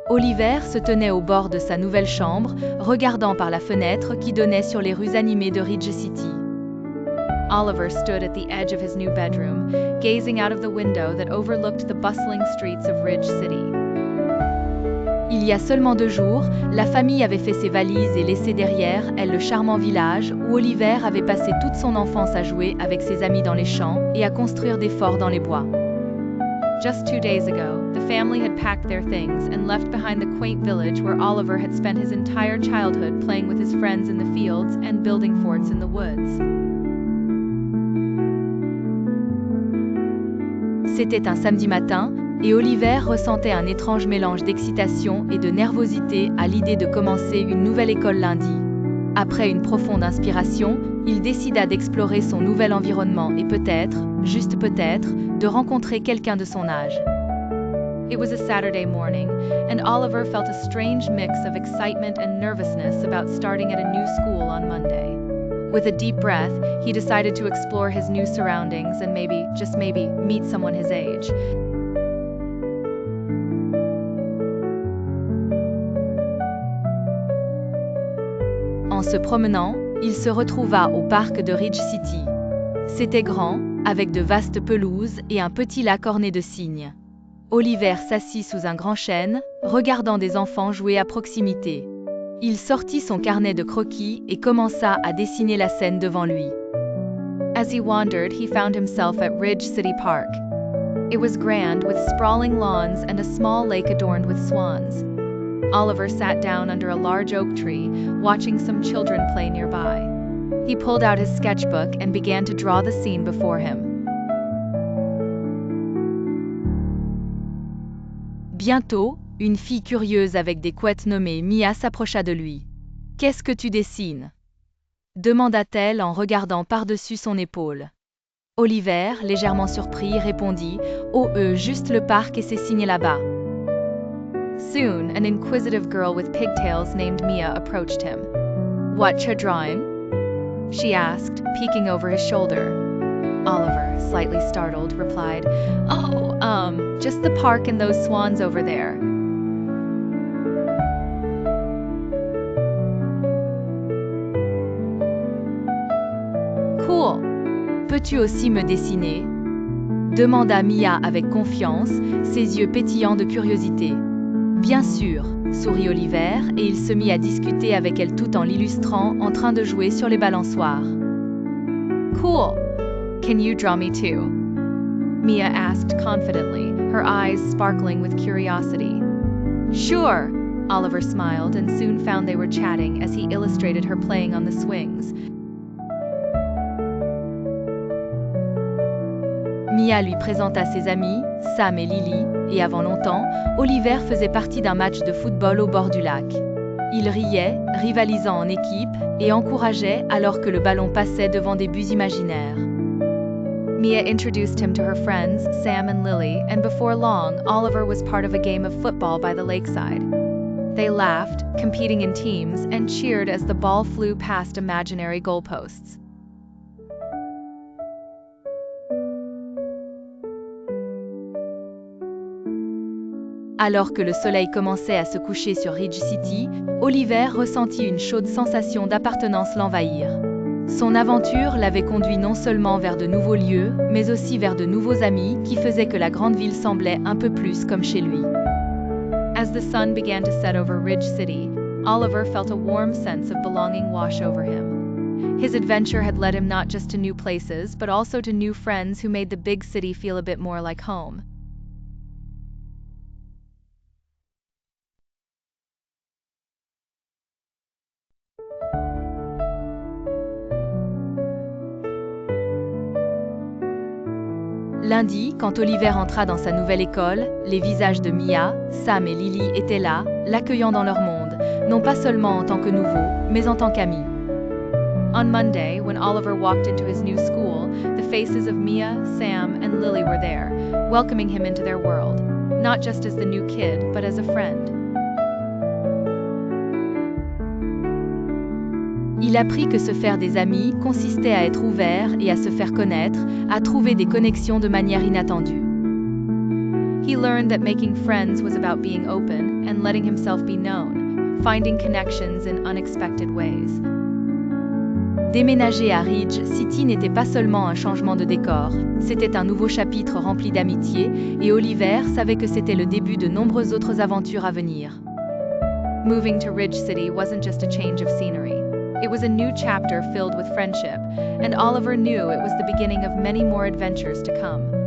Oliver se tenait au bord de sa nouvelle chambre, regardant par la fenêtre qui donnait sur les rues animées de Ridge City. Oliver stood at the edge of his new bedroom, gazing out of the window that overlooked the bustling streets of Ridge City. Il y a seulement 2 jours, la famille avait fait ses valises et laissé derrière elle le charmant village où Oliver avait passé toute son enfance à jouer avec ses amis dans les champs et à construire des forts dans les bois. Just 2 days ago, the family had packed their things and left behind the quaint village where Oliver had spent his entire childhood playing with his friends in the fields and building forts in the woods. C'était un samedi matin, et Oliver ressentait un étrange mélange d'excitation et de nervosité à l'idée de commencer une nouvelle école lundi. Après une profonde inspiration, il décida d'explorer son nouvel environnement et peut-être, juste peut-être, de rencontrer quelqu'un de son âge. It was a Saturday morning, and Oliver felt a strange mix of excitement and nervousness about starting at a new school on Monday. With a deep breath, he decided to explore his new surroundings and maybe, just maybe, meet someone his age. En se promenant, il se retrouva au parc de Ridge City. C'était grand, avec de vastes pelouses et un petit lac orné de cygnes. Oliver s'assit sous un grand chêne, regardant des enfants jouer à proximité. Il sortit son carnet de croquis et commença à dessiner la scène devant lui. As he wandered, he found himself at Ridge City Park. It was grand, with sprawling lawns and a small lake adorned with swans. Oliver sat down under a large oak tree, watching some children play nearby. He pulled out his sketchbook and began to draw the scene before him. Bientôt, une fille curieuse avec des couettes nommée Mia s'approcha de lui. « Qu'est-ce que tu dessines ?» demanda-t-elle en regardant par-dessus son épaule. Oliver, légèrement surpris, répondit « Oh, juste le parc et ses signes là-bas. » Soon, an inquisitive girl with pigtails named Mia approached him. "What you're drawing?" she asked, peeking over his shoulder. Oliver, slightly startled, replied, "Oh, just the park and those swans over there." Cool. Peux-tu aussi me dessiner? Demanda Mia avec confiance, ses yeux pétillants de curiosité. Bien sûr, sourit Oliver, et il se mit à discuter avec elle tout en l'illustrant en train de jouer sur les balançoires. Cool. Can you draw me too? Mia asked confidently, her eyes sparkling with curiosity. Sure, Oliver smiled and soon found they were chatting as he illustrated her playing on the swings. Mia lui présenta ses amis, Sam et Lily, et avant longtemps, Oliver faisait partie d'un match de football au bord du lac. Il riait, rivalisant en équipe, et encourageait alors que le ballon passait devant des buts imaginaires. Mia introduced him to her friends, Sam and Lily, and before long, Oliver was part of a game of football by the lakeside. They laughed, competing in teams, and cheered as the ball flew past imaginary goalposts. Alors que le soleil commençait à se coucher sur Ridge City, Oliver ressentit une chaude sensation d'appartenance l'envahir. Son aventure l'avait conduit non seulement vers de nouveaux lieux, mais aussi vers de nouveaux amis qui faisaient que la grande ville semblait un peu plus comme chez lui. As the sun began to set over Ridge City, Oliver felt a warm sense of belonging wash over him. His adventure had led him not just to new places, but also to new friends who made the big city feel a bit more like home. Lundi, quand Oliver entra dans sa nouvelle école, les visages de Mia, Sam et Lily étaient là, l'accueillant dans leur monde, non pas seulement en tant que nouveau, mais en tant qu'ami. On Monday, when Oliver walked into his new school, the faces of Mia, Sam, and Lily were there, welcoming him into their world, not just as the new kid, but as a friend. Il apprit que se faire des amis consistait à être ouvert et à se faire connaître, à trouver des connexions de manière inattendue. He learned that making friends was about being open and letting himself be known, finding connections in unexpected ways. Déménager à Ridge City n'était pas seulement un changement de décor, c'était un nouveau chapitre rempli d'amitié, et Oliver savait que c'était le début de nombreuses autres aventures à venir. Moving to Ridge City wasn't just a change of scenery. It was a new chapter filled with friendship, and Oliver knew it was the beginning of many more adventures to come.